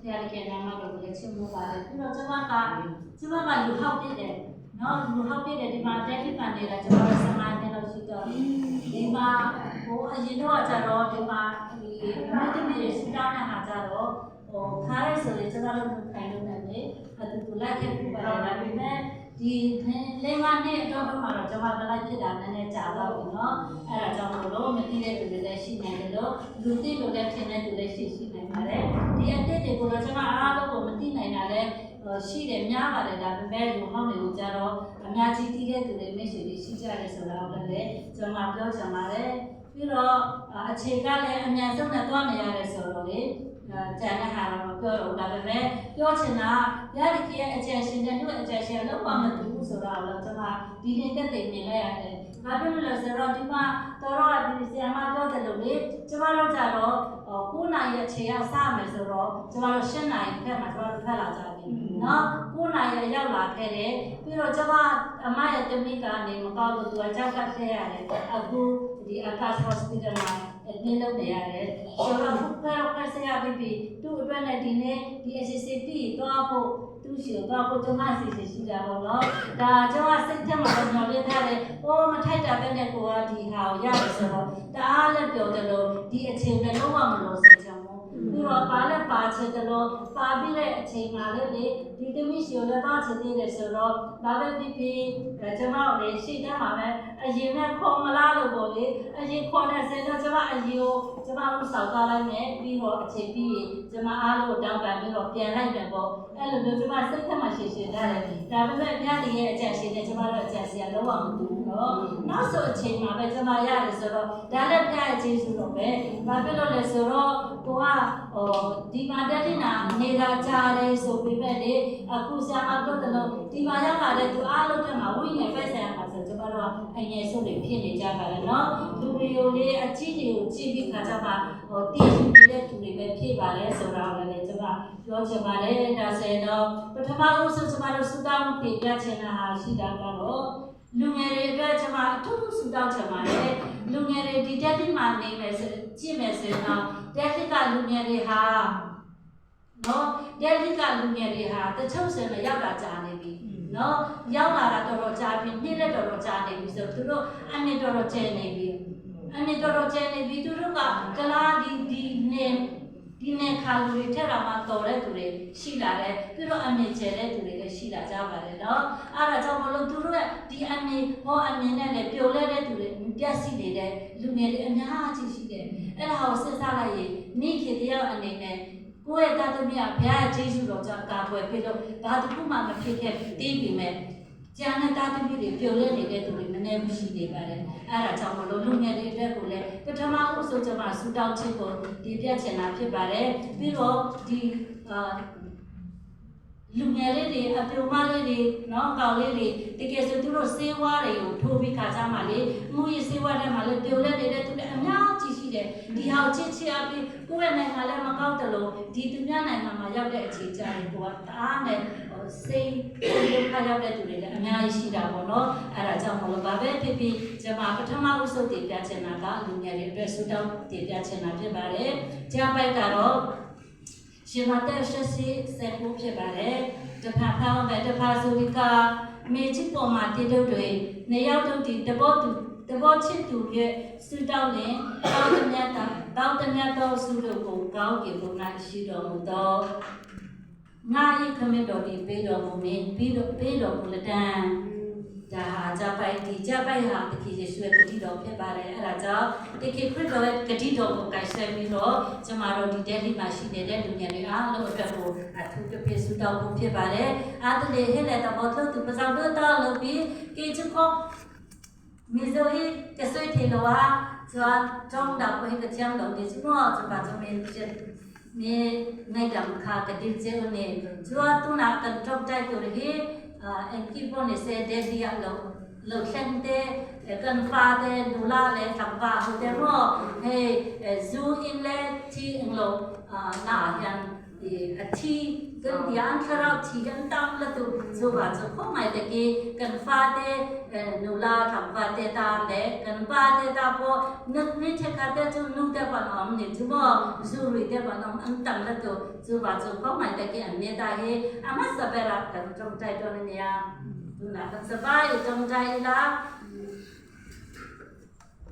တရားကြနာမှာတော့လည်းချင်းမိုးပါတယ်ပြီးတော့ကျမကလူဟောက်ပြတယ်နော်လူဟောက်ပြတယ်ဒီမှာတက်တိပန်နေတာကျမတို့15နှစ်လောက်ရှိတော့ဒီမှာဟိုအရင်တော့ကျတော့ဒီမှာဒီမတ်တိမြေစတောင်းနေတာကျတော့ဟိုခါရဲဆိုရင်ကျမတို့ခိုင်လို့နေတယ်အတူလိုက်ခဲ့ပြပါတော့ဒါပေမဲ့ဒီလေးမနဲ့တော့မှာတော့ကျမကလိုက်ဖြစ်တာနည်းနည်းကြာတော့ပြီနော်အဲ့ဒါကြောင့်မလို့မသိတဲ့သူတွေလည်းရှိနေတယ်လို့လူသိလို့လည်းထင်တဲ့သူလည်းရှိနိုင်ပါတယ်ဒီအတက်တွေကိုတော့ကျမအားလုံးကိုမသိနိုင်တာလည်းရှိတယ်များပါတယ်ဒါပေမဲ့လူဟောင်းတွေကိုကြတော့အများကြီးသိတဲ့သူတွေမိတ်ဆွေတွေရှိကြတယ်ဆိုတော့လည်းကျမပြောချင်ပါတယ်ပြီးတော့အခြေကလည်းအများဆုံးနဲ့တွားနေရတယ်ဆိုတော့လေကျန်တဲ့ဟာတော့မပြောတော့ဒါပေမဲ့ပြောချင်တာရတဲ့ကြီးရဲ့အကျဉ်းရှင်တဲ့တို့အကျဉ်းရှင်လုံးဝမတူဘူးဆိုတော့လည်းကျွန်မဒီနေ့တက်သိမြင်လိုက်ရတယ်။ဘာဖြစ်လို့လဲဆိုတော့ဒီမှာတော်ဒီဆီယမပြောတယ်လို့လေကျွန်မတို့ကြတော့9နာရီအချိန်ကစမယ်ဆိုတော့ကျွန်တော်တို့10နာရီခက်မှာကျွန်တော်တို့ဖက်လာကြပြီ။နော်9နာရီရောက်လာခဲ့တယ်ပြီးတော့ကျွန်မအမရဲ့တမိကနေမကောက်လို့သူကကြောက်ကပ်ခဲ့ရတယ်။အခုဒီအကား hospital မှာနေလို့နေရတယ်ဆိုတော့ဘယ်ဆက်ရပြီသူ့အတွက်နဲ့ဒီနေ့ဒီ SCP တော့ဖို့သူ့ရှိတော့ဖို့ကျွန်မစီရှိတာပေါ့နော်ဒါကျွန်မစိတ်ထဲမှာတော့ညှော်လေးထားတယ်ဟိုမထိုက်တာပဲနဲ့ကိုကဒီဟာကိုရတယ်ဆိုတော့တအားလည်းပြောတယ်လို့ဒီအချိန်နဲ့လုံးဝမလို့စိတ်ချမ်းဘူးပြီးတော့ပါလည်းပါချင်တယ်လို့ပါပြီးတဲ့အချိန်မှာလည်းဒီတမိရှိကိုလည်းပါချင်သေးတယ်ဆိုတော့ဒါပဲဖြစ်ကျွန်မလည်းရှိတယ်မှာပဲအရင်နဲ့ခေါ်မလားလို့ပေါ့လေအရင်ခေါ်တဲ့ဆယ်တော့ကျွန်မအရင်ကိုကျွန်မတို့ဆောက်သွားလိုက်မယ်ပြီးတော့အချိန်ပြီးကျွန်မအားလုံးတောင်းပန်ပြီးတော့ပြန်လိုက်တယ်ပေါ့အဲ့လိုမျိုးကျွန်မစိတ်ထဲမှာရှင်းထားတယ်ဒါပေမဲ့ပြတဲ့ရဲ့အကြံရှင်နဲ့ကျွန်မတို့အကြံရှင်ကလုံးဝမတူဘူးနော်နောက်ဆိုအချိန်မှာပဲကျွန်မရတယ်ဆိုတော့ဒါလည်းပြရဲ့ကျေးဇူးတော့ပဲဘာဖြစ်လို့လဲဆိုတော့ကိုကဒီမှာတက်တင်နေတာကြားတယ်ဆိုပြီးပဲလေအခုဆရာမတို့တလို့ဒီမှာရောက်လာတဲ့သူအားလုံးတက်မှာဝိညာဉ်ပဲဆရာမှာဆိုကျွန်တော်တို့အငယ်ဆုံးတွေဖြစ်နေကြပါလေနော်လူတွေကိုလေအကြည့်တွေကိုကြည့်ပြီးခါကြမှာတည်ရှိနေတဲ့သူတွေပဲဖြစ်ပါလေဆိုတော့လည်းကျွန်မပြောချင်ပါတယ်ဒါဆိုတော့ပထမဆုံးကျွန်မတို့စူတောင်းပြပြချင်တာဟာရှိတာကတော့လူငယ်တွေအတွက်ကျွန်မအထူးစူတောင်းချင်ပါတယ်လူငယ်တွေဒီတက်တိမှာနေမယ်ဆိုကြည့်မယ်ဆိုတော့တက်တိကလူငယ်တွေဟာနော်တက်တိကလူငယ်တွေဟာတချို့ဆိုရင်ရောက်လာကြနေပြီနော်ရောက်လာတာတော်တော်ကြာပြီနေ့လက်တော်တော်ကြာနေပြီဆိုသူတို့အနည်းတော်တော်ကျနေပြီသူတို့ကကလားဒီနေ့ခါလူတွေထက်တော့မှတော်တဲ့သူတွေရှိလာတယ်ပြီးတော့အမြင်ကျတဲ့သူတွေလည်းရှိလာကြပါတယ်နော်အဲ့ဒါကြောင့်မလို့သူတို့ရဲ့ဒီအမြင်နဲ့လည်းပျော်လဲတဲ့သူတွေပြက်စီနေတဲ့လူငယ်တွေအများကြီးရှိတယ်အဲ့ဒါကိုစဉ်းစားလိုက်ရင်မိခင်တယောက်အနေနဲ့ကိုယ့်ရဲ့တာသမီးကဘုရားရဲ့ကျေးဇူးတော်ကြောင့်ကာကွယ်ပြီးတော့ဘာတစ်ခုမှမဖြစ်ခဲ့တည်ပြီးမဲ့ကျန်တဲ့တာသမီးတွေပျော်လဲနေတဲ့သူတွေနည်းနည်းမရှိနေပါတယ်အဲ့ဒါကြောင့်မလို့လူငယ်တွေအတွက်ကိုလည်းပထမဦးဆုံးကျွန်မဆူတောင်းခြင်းကိုဒီပြချင်တာဖြစ်ပါတယ်ပြီးတော့ဒီလူငယ်လေးတွေအပြုံမလေးတွေနော်ကောင်လေးတွေတကယ်ဆိုသူတို့စေဝါတွေကိုထိုးပြီးခါကြမှာလေမှုရစေဝါတွေမှာလည်းပျော်လဲနေတဲ့သူတွေအများကြီးရှိတယ်ဒီဟာချစ်ချအပြီးကိုယ့်ရဲ့နိုင်ငံလည်းမကောက်တယ်လို့ဒီသူများနိုင်ငံမှာရောက်တဲ့အခြေချတွေကိုကတအားနဲ့စိတ်ခါရောက်တဲ့သူတွေလည်းအများကြီးရှိတာပေါ့နော်အဲ့ဒါကြောင့်မလို့ဘာပဲဖြစ်ဖြစ်ကျွန်မပထမဦးဆုံးတည်ပြချင်တာကလူငယ်တွေအတွက်ဆူတောင်းတည်ပြချင်တာဖြစ်ပါတယ်ကြားပိုက်ကတော့ရှင်မတဲ့ဆက်စီဆက်ဖို့ဖြစ်ပါတယ်တဖက်ဖောင်းပဲတဖက်ဆိုဒီကမေချစ်ပေါ်မှာတည်တော့တွေနေရောက်တော့ဒီတဘောချစ်သူရဲ့ဆူတောင်းရင်တောင်းတမြတ်တော့ဆူလို့ကိုကောင်းကေဘုံနာရှိတော်မူတော့ငါဤခမင်းတော်ဒီပေးတော်မူမင်းပြီးတော့ပေးတော်မူလက်တန်းဒါဟာကြပိုက်ဟာတတိယေရှုရဲ့ဂတိတော်ဖြစ်ပါတယ်အဲ့ဒါကြောင့်တတိခရစ်တော်ရဲ့ဂတိတော်ကိုကိုင်ဆက်ပြီးတော့ကျမတို့ဒီတက်လိမှာရှိနေတဲ့လူငယ်တွေအားလုံးအတွက်ကိုအထူးတပိစုတော်ဖို့ဖြစ်ပါတယ်အားတလေဟဲ့တဲ့ဘောလို့သူပစောက်တော့လို့ပြီးကေချကောမီဇိုဟီတဆွေထေလောဟာဇွာတောင်းတာကိုဟိကချမ်းတော်ဒီစမောစပါသမင်းမြေနိုင်တမ်ခါကတိကျုံနေဇွာတူနာကန်တော့တိုက်တော်ဟေအန်ကိပေါ်နေစေတဲ့ဒီအလောက်ခန့်တဲ့ကန်ဖာတဲ့ဒူလာလေသံပါဟိုတဲ့ရောဟေဇူအင်လေတီအင်လောနာဟန် ati kan dian kharap thi kan tam la tu zo ba zo ko mai de ke kan fa te nula tham fa te ta le kan pa te ta po nak ni the kha te chu nu te pa nom ni chu mo zu ri te pa nom an tam la tu zo ba zo ko mai de ke an me ta he ama sa ba ra kan trong tai to ni ya tu na kan sa ba yu trong tai la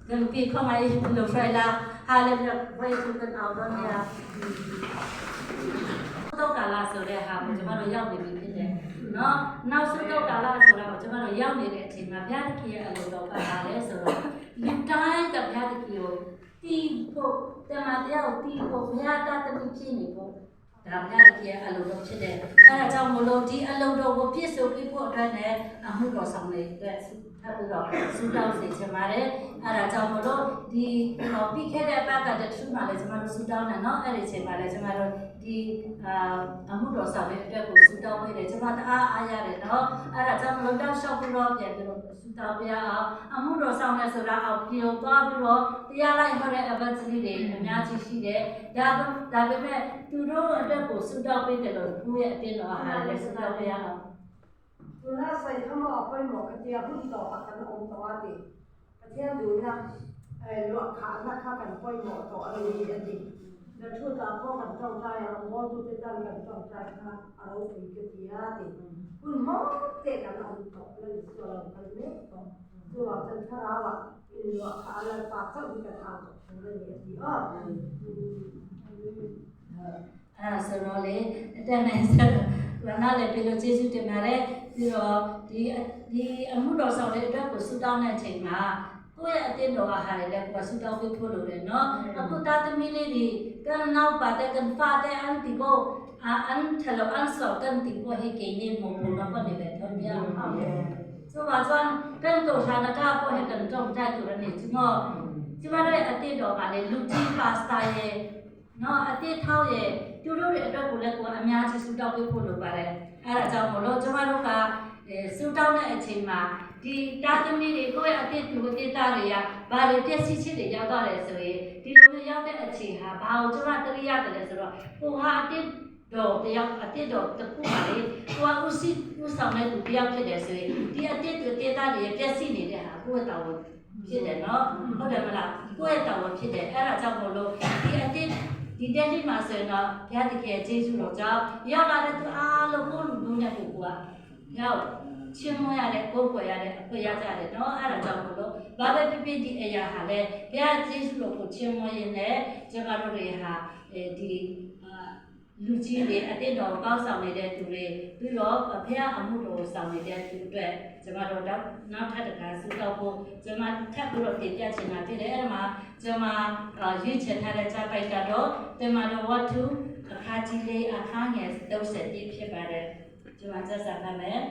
kan pi ko mai lo fai la ha le wai tu kan au do ni yaတော့ကာလဆိုတဲ့ဟာကိုကျွန်တော်တို့ရောက်နေပြီဖြစ်တယ်နော်နောက်ဆုံးတော့ကာလဆိုတာကိုကျွန်တော်တို့ရောက်နေတဲ့အချိန်မှာဘုရားသခင်ရဲ့အလိုတော်ပါလာလဲဆိုတော့ဒီတိုင်းကဘုရားသခင်ကိုတီးဖို့တမန်တရားကိုတီးဖို့ဘုရားတသမီဖြစ်နေဖို့ဒါဘုရားသခင်ရဲ့အလိုတော်ဖြစ်တယ်အဲဒါကြောင့်မလို့ဒီအလိုတော်ကိုပြည့်စုံပြီးဖို့အတွက်နဲ့အမှုတော်ဆောင်တွေအတွက်ထပ်ပြီးတော့စူးတောင်းစေချင်ပါတယ်အဲဒါကြောင့်မလို့ဒီပြီးခဲ့တဲ့ဘက်ကတည်းကထူးမှလည်းကျွန်တော်တို့စူးတောင်းတယ်နော်အဲ့ဒီအချိန်မှာလည်းကျွန်တော်တို့ဒီအမှုတော်ဆောင်တဲ့အတွက်ကိုစူးတောင်းပေးတယ်ကျွန်မတအားအားရတယ်နော်အဲ့ဒါကြောင့်မလို့တောက်လျှောက်ပြီးတော့ပြန်ပြီးတော့စူးတောင်းပြအောင်အမှုတော်ဆောင်လဲဆိုတာအောင်ပြေသွားပြီးတော့တရားလိုက်ဟောတဲ့အပတ်စည်းတွေအများကြီးရှိတယ်ဒါပေမဲ့သူတို့အတွက်ကိုစူးတောင်းပေးတယ်လို့ကိုယ့်ရဲ့အတင်းတော်ဟာလည်းစူးတောင်းပြရအောင်သူနာဆိုင်ခမအပွင့်မောကတိယဘုဒ္ဓအခဏအောင်တော်တယ်အကျဉ်းသူနာလောခါနာခါကန်ပွင့်မောတော့အရေးကြီးတယ်แล้วทุกตาพ่อกันจ้องใจเราโม่ทุกตากันจ้องใจค่ะเราเป็นกิจยาติคุณโม่เตะกันเอาต่อเลยส่วนเราคนนี้ต่อตัวจันทราว่ะอินโดอะไรปากก็มีกันเอาต่อเลยดีဆိုတော့လေအတန်နဲ့ဆက်ရနာလည်းပြေလို့ကျေးဇူးတင်ပါတယ်ပြီးတော့ဒီအမှုတော်ဆောင်တဲ့အတွက်ကိုဆုတောင်းတဲ့အချိန်မှာကိုယ့်ရဲ့အတင်းတော်ကဟာလည်းကိုယ်ဆူတောင်းပေးဖို့လိုတယ်နော်အခုသားသမီးလေးတွေကန်နောက်ပါတဲ့ကန်ဖာတဲ့အန်တီကိုအန်ထလောအန်ဆောကန်တီကိုဟေကိနေမို့ဘုရားပတ်နေတဲ့တော်ပြဟုတ်တယ်ဆိုပါဆိုကန်တော်ရှာနာတာကိုဟေကန်ကြောင့်တိုက်တူရနေကျမတို့အတင်းတော်ကလည်းလူကြီးပါစတာရဲ့နော်အတင်းထောက်ရဲ့သူတို့ရဲ့အတွက်ကိုလည်းကိုအများကြီးဆူတောင်းပေးဖို့လိုပါတယ်အဲဒါကြောင့်မလို့ကျမတို့ကဆူတောင်းတဲ့အချိန်မှာဒီတာသမီးတွေကိုယ့်ရဲ့အတိတ်သူအတိတ်သားတွေကဘာတွေပြည့်စည်ချက်တွေရောက်သွားတယ်ဆိုရင်ဒီလိုမျိုးရောက်တဲ့အချိန်ဟာဘာကိုကျွန်တော်တရိရတယ်လဲဆိုတော့ကိုဟာအတိတ်တော်တယောက်အတိတ်တော်တစ်ခုပါလေကိုကဦးဆောင်တဲ့သူတယောက်ဖြစ်တယ်ဆိုရင်ဒီအတိတ်သူအတိတ်သားတွေပြည့်စည်နေတဲ့ဟာကိုယ့်ရဲ့တာဝန်ဖြစ်တယ်နော်ဟုတ်တယ်မလားကိုယ့်ရဲ့တာဝန်ဖြစ်တယ်အဲ့ဒါကြောင့်မို့လို့ဒီအတိတ်ဒီတက်လေးမှာဆိုရင်တော့ဘုရားသခင်ရဲ့ကျေးဇူးတော်ကြောင့်ရောက်လာတဲ့သူအားလုံးကိုလူမျိုးနဲ့ကိုကရောက်ချင်းမွေးရတဲ့ကိုယ်ွယ်ရတဲ့အခွင့်ရကြတယ်နော်အဲ့ဒါကြောင့်မို့လို့ဘာပဲဖြစ်ဖြစ်ဒီအရာဟာလေဘုရားကျေးဇူးတော်ကိုချင်းမွေးရင်လည်းကျွန်တော်တို့တွေဟာဒီလူကြီးတွေအတိတ်တော်ကောက်ဆောင်နေတဲ့သူတွေပြီးတော့ဘုရားအမှုတော်ဆောင်နေတဲ့သူအတွက်ကျွန်တော်တို့နောက်ထပ်တစ်ခါဆုတောင်းဖို့ကျွန်မထပ်ပြီးတော့တင်ပြချင်တာဖြစ်တယ်အဲ့ဒါမှာကျွန်မရွေးချယ်ထားတဲ့ကြားပိုက်တော့တင်မာတော်ဝတ္ထုအခါကြီးလေးအခါငယ်30ပြည့်ဖြစ်ပါတယ်ကျွန်မစက်စားပါမယ်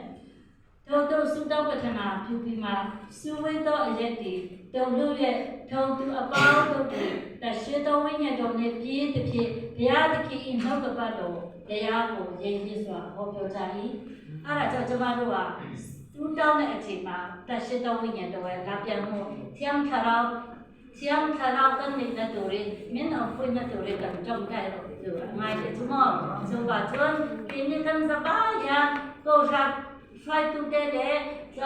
တို့ဆုတောင်းပတ္ထနာပြုပြီးမှစုဝေးသောအရက်တွေတုံလို့ရဲ့ထုံသူအပေါင်းတို့တွေတရှိသောဝိညာဉ်တော်နဲ့ပြည့်တစ်ဖြစ်ဘုရားသခင်၏နှုတ်ကပတ်တော်တရားကိုရင်းရင်းစွာဟောပြောကြ၏အဲ့ဒါကြောင့်ကျွန်မတို့ကဆုတောင်းတဲ့အချိန်မှာတရှိသောဝိညာဉ်တော်ရဲ့လာပြန်မှုသံခရောကန်နေတဲ့သူတွေမင်းအောင်ဖွင့်တဲ့သူတွေကကြောက်ကြတယ်လို့အမိုင်းတဲ့ကျွန်တော်ဆိုပါကျွန်းဒီနေ့ကံစပါးရကိုရှာTry to get it.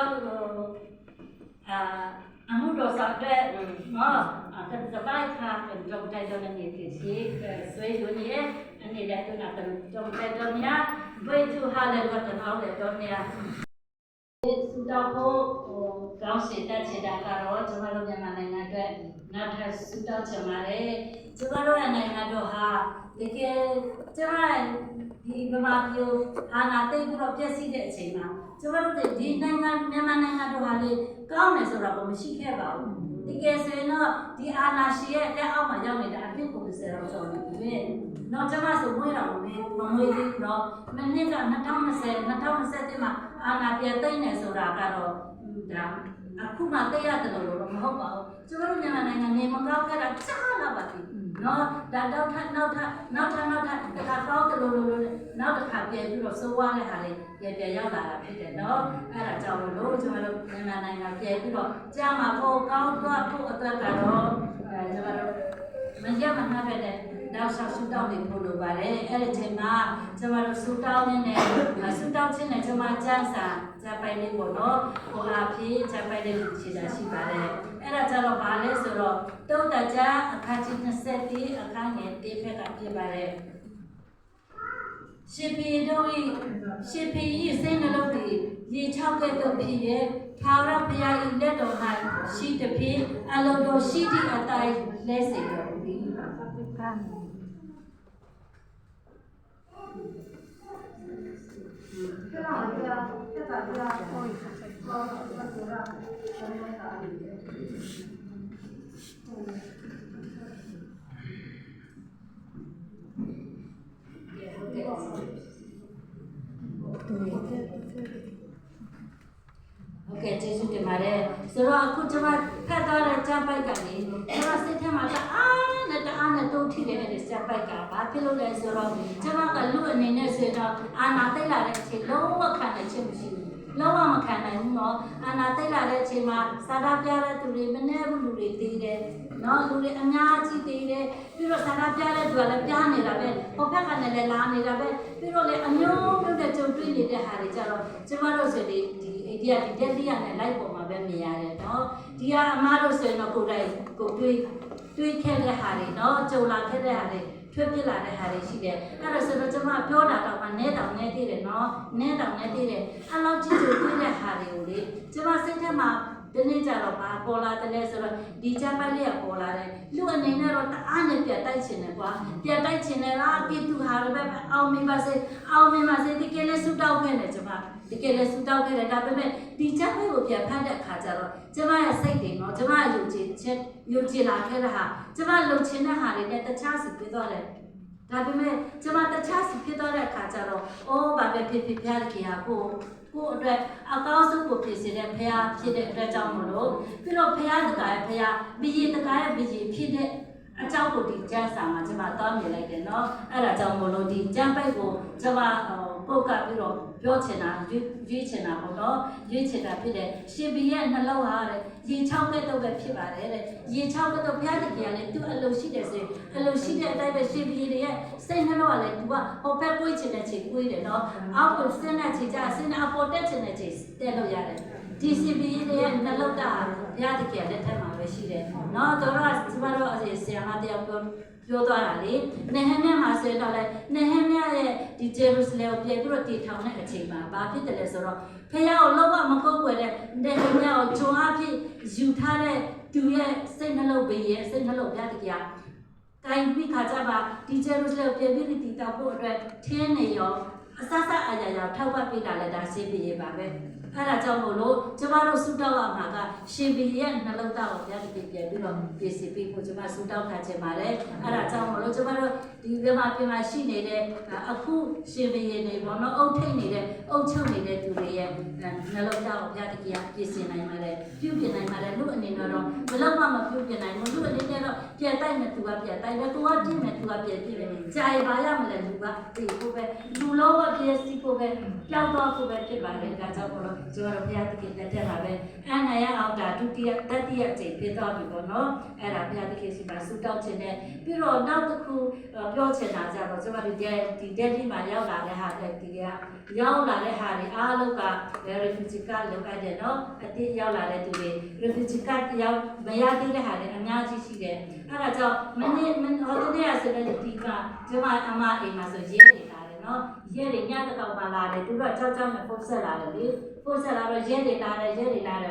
Anu dosa ke, akan sebaik akan jom tajam ni kisi, sesuai dunia, ini dah tu nak jom tajamnya, begitu hal yang berkenal dengan dunia. Sudah pun kau cita-cita karo, cuma lu yang mana ada, nak sudah cemare, cuma lu yang ada ha, jadi cumaဒီဗမာပြည်အာဏာသိမ်းပြီးတော့ပြည့်စည်တဲ့အချိန်မှာကျွန်တော်တို့ဒီနိုင်ငံမြန်မာနိုင်ငံတို့ဟာလေကောင်းတယ်ဆိုတာကိုမရှိခဲ့ပါဘူးတကယ်ဆိုရင်တော့ဒီအာဏာရှင်ရဲ့လက်အောက်မှာရောက်နေတဲ့အဖြစ်ကို30လောက်ကျော်နေပြီ။နောက်ကျွန်မဆိုမွေးတော်မမွေးသေးဘူးတော့မနှစ်က2020မှာအာဏာပြည့်သိမ်းနေဆိုတာကတော့ဒါအခုမှသိရတယ်လို့တော့မဟုတ်ပါဘူး။ကျွန်တော်တို့မြန်မာနိုင်ငံနေမကောက်ခဲ့တာကြားလာပါပြီ။နော်ဒါနောက်ထပ်တခါကောက်တယ်လို့နောက်တစ်ခါပြန်ပြီးတော့စိုးဝါးတဲ့ဟာလေးပြန်ရောက်လာတာဖြစ်တယ်နော်အဲ့ဒါကြောင့်လို့ကျွန်တော်တို့မြန်မာနိုင်ငံပြန်ပြီးတော့ကြားမှာပိုကောင်းသွားဖို့အတွက်ကတော့ကျွန်တော်တို့မရမနှက်ပဲတဲ့ နောက်ဆောင်ဆူတောင်းနေဖို့လိုပါတယ်အဲ့ဒီချိန်မှာကျမတို့ဆူတောင်းနေဆူတောင်းခြင်းနဲ့ကျမကျန်းစာဂျပိုင်လေးပေါ့နော်ဟိုအဖြစ်ဂျပိုင်လေးကိုခြေတာရှိပါတယ်အဲ့ဒါကြတော့ဘာလဲဆိုတော့တုတ်တကြအခန်းကြီး20အခန်းငယ်1ဘက်ကပြပါတယ်ရှင်ပေတို့ရှင်ပေ၏စိတ်နှလုံးသည်ရေချောက်ကဲ့သို့ဖြစ်ရဲ့ထာဝရဘုရား၏လက်တော်၌ရှိသည်ဖြင့်အလုံးတော်ရှိသည့်အတိုင်းလဲစေတော်မူသည်โอเคကျေးဇူးတင်ပါတယ်ဆိုတော့အခုကျွန်မဖတ်သွားတဲ့ဂျပိုက်ကနေကျွန်မစိတ်ထဲမှာအားနဲ့တိုးထီတဲ့အဲ့ဒီဂျပိုက်ကဘာဖြစ်လို့လဲဆိုတော့ကျွန်မကလူအနေနဲ့ဆိုတော့အာနာသိလာတဲ့အချိန်လုံးဝခံနိုင်ခြင်းမရှိဘူးလုံးဝမခံနိုင်ဘူးเนาะအာနာသိလာတဲ့အချိန်မှာစာသားပြတဲ့သူတွေမနှဲဘူးလူတွေတည်တယ်เนาะလူတွေအများကြီးတည်တယ်ပြီးတော့စာသားပြတဲ့သူကလည်းပြားနေတာပဲဟိုဘက်ကလည်းလာနေတာပဲပြီးတော့လည်းအမျိုးမျိုးနဲ့ကြုံတွေ့နေတဲ့ဟာတွေကြတော့ကျွန်မတို့ဆိုဒီအိဒီယာဒီတက်လီယာနဲ့ live ပေါ်မှာပဲမြင်ရတယ်เนาะဒီကအမားတို့ဆိုရင်တော့ကိုယ်တိုင်ကိုတွေးခဲ့တဲ့ဟာတွေเนาะကြုံလာခဲ့တဲ့ဟာတွေထွေးပြလာတဲ့ဟာတွေရှိတယ်အဲ့ဒါဆိုတော့ကျွန်မပြောတာတော့မှနဲတောင်နဲသေးတယ်เนาะနဲတောင်နဲသေးတယ်အဲ့လောက်ကြည့်ကြတွေ့တဲ့ဟာတွေကိုလေကျွန်မစိတ်ထဲမှာဒီနေ့ကျတော့ဘာပေါ်လာတယ်လဲဆိုတော့ဒီဂျပိုင်လေးကပေါ်လာတယ်လူအနေနဲ့တော့တအားနဲ့ပြတ်တိုက်ချင်တယ်ကွာပြတ်တိုက်ချင်တယ်လားပြတူဟာလည်းပဲအောင်မင်းပါစေဒီကလေးဆူတောက်ခဲ့တယ်ကျွန်မဒီကလေးဆူတောက်ခဲ့တယ်ဒါပေမဲ့ဒီဂျပိုင်ကိုပြန်ဖတ်တဲ့အခါကျတော့ကျွန်မရဲ့စိတ်တွေနော်ကျွန်မယုံကြည်လာခဲ့တဲ့ဟာကျွန်မလုံချင်တဲ့ဟာတွေနဲ့တခြားစီပြသွားတယ်ဒါပေမဲ့ကျွန်မတခြားစီဖြစ်သွားတဲ့အခါကျတော့အိုးဘာပဲဖြစ်ဖျားခင်ဟာကိုအတွက်အကောင်းဆုံးကိုဖြစ်စေတဲ့ဖျားဖြစ်တဲ့အတွက်ကြောင့်မလို့ပြီးတော့ဖျားတကားရဲ့ဖျားဘီရင်တကားရဲ့ဘီရင်ဖြစ်တဲ့အကြောင်းကိုဒီကျမ်းစာမှာကျွန်မတောင်းမြင်လိုက်တယ်နော်အဲ့ဒါကြောင့်မလို့ဒီကျမ်းပိုက်ကိုကျွန်မပုတ်ကပြီးတော့ပြောချင်တာရွေးချင်တာပေါ့နော်ရွေးချင်တာဖြစ်တယ်ရှင်ဘီရဲ့နှလုံးဟာတဲ့ရေချောက်ကဲ့သို့ပဲဖြစ်ပါတယ်တဲ့ရေချောက်ကဲ့သို့ဘုရားတခင်ကလည်းသူ့အလိုရှိတယ်ဆိုရင်အလိုရှိတဲ့အတိုင်းပဲရှင်ဘီရဲ့စိတ်နှလုံးကလည်းသူကဟိုဘက်ကိုချင်တဲ့ချိန်ကိုတယ်နော်အောက်ကိုဆင်းတဲ့ချိန်ကျဆင်းတဲ့အပေါ်တက်ချင်တဲ့ချိန်တက်လို့ရတယ်ဒီစီဘီရဲ့နှလုံးသားဘုရားတခင်လက်ထက်မှာပဲရှိတယ်နော်တို့ကကျမတို့ဆရာမတယောက်ပြောသွားတာလေနေဟမြမှာဆိုတော့လေနေဟမြရဲ့ဒီဂျေရုဆလင်ကိုပြန်ပြီးတော့တည်ထောင်တဲ့အချိန်မှာဘာဖြစ်တယ်လဲဆိုတော့ဖခင်ကိုလုံးဝမကုတ်ွယ်တဲ့နေဟမြကိုဂျုံအဖြစ်ယူထားတဲ့သူရဲ့စိတ်နှလုံးဘေးရဲ့စိတ်နှလုံးပြတကယ်ကိုင်းပြီးခါကြပါဒီဂျေရုဆလင်ကိုပြန်ပြီးတည်ထောင်ဖို့အတွက်ထင်းနေရောအစအရာရာထောက်ပံ့ပေးတာလည်းဒါရှင်းပြရပါပဲအဲ့ဒါကြောင့်မို့လို့ကျမတို့ဆူတောင်းရမှာကရှင်ဘီရဲ့နှလုံးသားကိုပြန်ပြီးတော့ပြင်ဆင်ပေးဖို့ကျမဆူတောင်းထားခြင်းပါတယ်အဲ့ဒါကြောင့်မို့လို့ကျမတို့ဒီမြန်မာရှိနေတဲ့အခုရှင်ဘီရဲ့နေပေါ့နော်အုတ်ထိတ်နေတဲ့အုတ်ချုပ်နေတဲ့သူတွေရဲ့နှလုံးသားကိုပြန်ပြီးပြင်ဆင်နိုင်ပါတယ်ပြုပြင်နိုင်ပါတယ်လူအနေနဲ့တော့ဘယ်တော့မှမပြုပြင်နိုင်ဘူးလူအနေနဲ့တော့ပြန်တိုက်နေသူကပြန်တိုက်တယ်သူကပြင်နေသူကပြန်ပြင်နေကြာရပါရမလဲလူကဒီကိုပဲလူလုံးဝပြည့်စည်ကိုပဲကြောက်တော့ကိုပဲဖြစ်ပါတယ်ဒါကြောင့်မို့လို့ကျွန်တော်ဘုရားသခင်လက်ထက်မှာပဲအနာရအောင်ဒါဒုတိယတတိယအချိန်ဖြစ်သွားပြီပေါ့နော်အဲ့ဒါဘုရားသခင်စီမှာဆုတောင်းခြင်းနဲ့ပြီးတော့နောက်တစ်ခုပြောချင်တာကြတော့ကျွန်တော်ဒီတက်ဒီမှာရောက်လာတဲ့ဟာတဲ့ဒီကရောက်လာတဲ့ဟာတွေအားလုံးက refugee card လောက်ခဲ့တယ်နော်အတိရောက်လာတဲ့သူတွေ refugee card ရောက်မရသေးတဲ့ဟာတွေအများကြီးရှိတယ်အဲ့ဒါကြောင့်ဟိုတနေ့ကဆိုတဲ့ဒီကကျွန်မအမအိမ်မှာဆိုရဲနေတာနော်ရဲတွေညတစ်ကောင်ပါလာတယ်သူတို့ကြောက်နဲ့ပုံဆက်လာတယ်လေပုံဆက်လာတော့ရဲတွေလာတယ်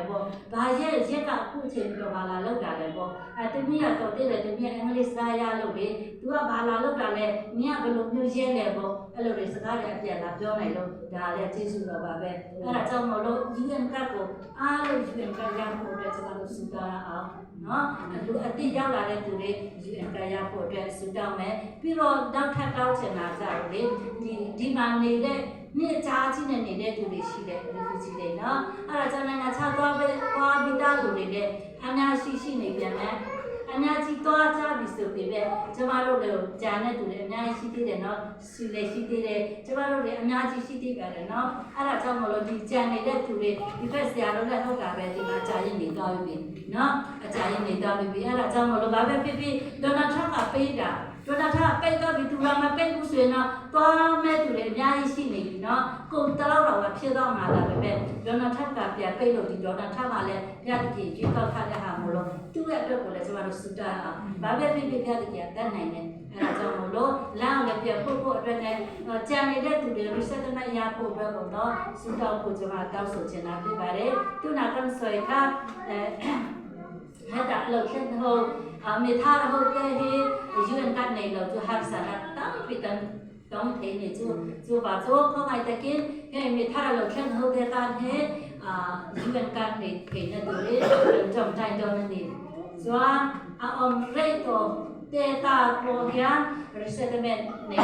ပေါ့ဘာရဲကအခုချိန်တော့ဘာလာလောက်တာလဲပေါ့တမီးကတော့တည်းတမီးအင်္ဂလိပ်စာရလို့လေသူကဘာလာလောက်တာလဲမင်းကဘယ်လိုမျိုးရဲလဲပေါ့အဲ့လိုတွေစကားတွေအပြတ်လာပြောနိုင်လို့ဒါလည်းကျေးဇူးတော်ပါပဲအဲ့ဒါကြောင့်မလို့ UN ကတ်ကိုအားလုံး UN ကတ်ရဖို့အတွက်ကျွန်တော်တို့စုတောင်းအောင်နော်လူအတိရောက်လာတဲ့သူတွေ UN ကတ်ရဖို့အတွက်စုတောင်းမယ်ပြီးတော့နောက်ထပ်တောင်းချင်တာကြတော့လေဒီမှာနေတဲ့နေ့ကြားချင်းနဲ့နေတဲ့သူတွေရှိတယ်လူကြီးတွေနော်အဲ့ဒါကြောင့်နိုင်ငံခြားသွားပြီးသားလူတွေလည်းအများရှိနေပြန်တယ်အများကြီးသွားကြပြီဆိုပြီးပဲကျမတို့လည်းဂျာနဲ့တူတယ်အများကြီးရှိသေးတယ်နော်စီလည်းရှိသေးတယ်ကျမတို့လည်းအများကြီးရှိသေးပါတယ်နော်အဲ့ဒါကြောင့်မလို့ဒီဂျန်နေတဲ့သူတွေဒီဘက်ဆရာတို့လည်းဟုတ်တာပဲဒီမှာဂျာရင်နေသွားပြီနော်အဂျာရင်နေသွားပြီအဲ့ဒါကြောင့်မလို့ဘာပဲဖြစ်ဖြစ်ဒေါ်နယ်ထရမ့်ကပေးတာ ဒေါ်လာထားပိတ်တော့ဒီတူလာမပိတ်ဘူးဆိုရင်တော့သွားမဲ့သူတွေအများကြီးရှိနေပြီနော်ကိုတလောက်တော့ဖြစ်တော့မှာလားပဲဒေါ်လာထက်ကပြန်ပိတ်လို့ဒီဒေါ်လာထက်ကလည်းပြတ်တည်ကြွေးတော့ထားတဲ့ဟာမို့လို့သူ့ရဲ့အတွက်ကိုလည်းကျမတို့စူတာဘာပဲဖြစ်ဖြစ်ပြတ်တည်တတ်နိုင်တယ်အဲဒါကြောင့်မို့လို့လမ်းလည်းပြန်ဖို့အတွက်နဲ့ကြံနေတဲ့သူတွေ resettlement ရဖို့အတွက်ကိုတော့စူတာကိုကျမတောက်ဆိုချင်တာဖြစ်ပါတယ်သူနာကဆွေကهذا لو كان هو مثال هو ده يجون كان نيلو جو هر سنة تام في تام تام تاني جو بعضو كم أي تكين هي مثال لو كان هو ده كان هي يجون كان نيل دوري جم جاي دون نيل جو ريتو data program resettlement ne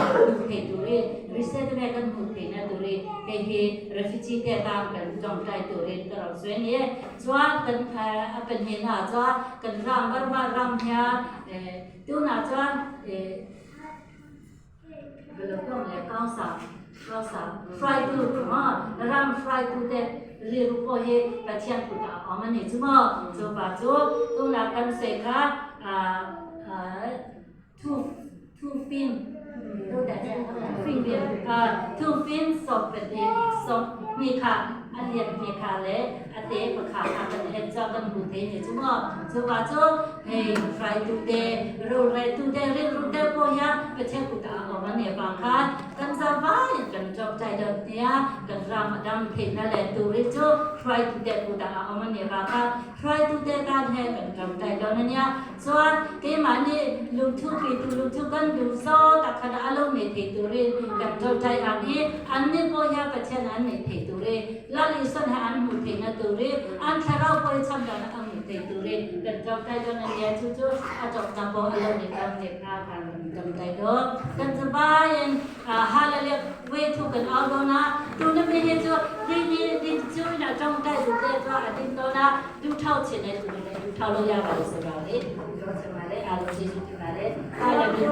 he dure resettlement kan hu the na dure he refugee data kan jong tai dure ka swen ye chwa kan apen he na chwa kan ram ram ya tu na chwa belo kom le kausa fry tu ma ram fry tu de ri ru ko he pathian tu ta amane chuma so ba jo tu na kan se ka two fin two fin sop the sop mi kha alian mi kha le ate pa kha kan he cha kan bu the ni chuma so ba cho hey fry to de ro rai to de ri ru de po ya pa che ku ta o ma ne ba kha kan sa ba kan job tai de ya kan ram dam the na le to ri cho fry to de ku ta o ma ne ba kha fry to de ka he kan job tai do na nya so ke ma ni lu thu pi tu lu thu kan du so ta kha da alo ne the to ri kan job tai a ni an ni po ya pa che na ne the to ri la li son ha an mu the na to ri an kha ra po cham da na ang the to ri kan job tai do na nya chu chu a job ta po alo ne kam ne ka kan job tai do kan sa ba yen ha la le we thu kan au do na tu na me he chu di chu na job tai du de cho a tin do na du thao chin ne tu ne du thao lo ya ba le so ba le do sa ma le a lo ji su ba le ha la bi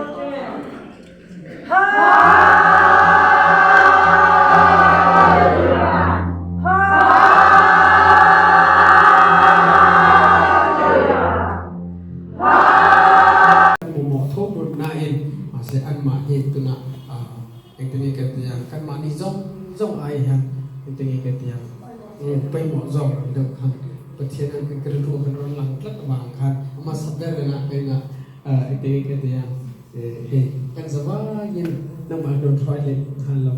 sẽ ăn mà hiện từ nè anh tự nhiên cái tiền căn mà đi rong ai hàng anh tự nhiên cái tiền bay mỏ rong được hàng bật thiên anh cái ruộng cái nó lằng lắc vàng hàng mà sắp đây là bên anh tự nhiên cái tiền hey kan sa ba yin nang ma don try le han lo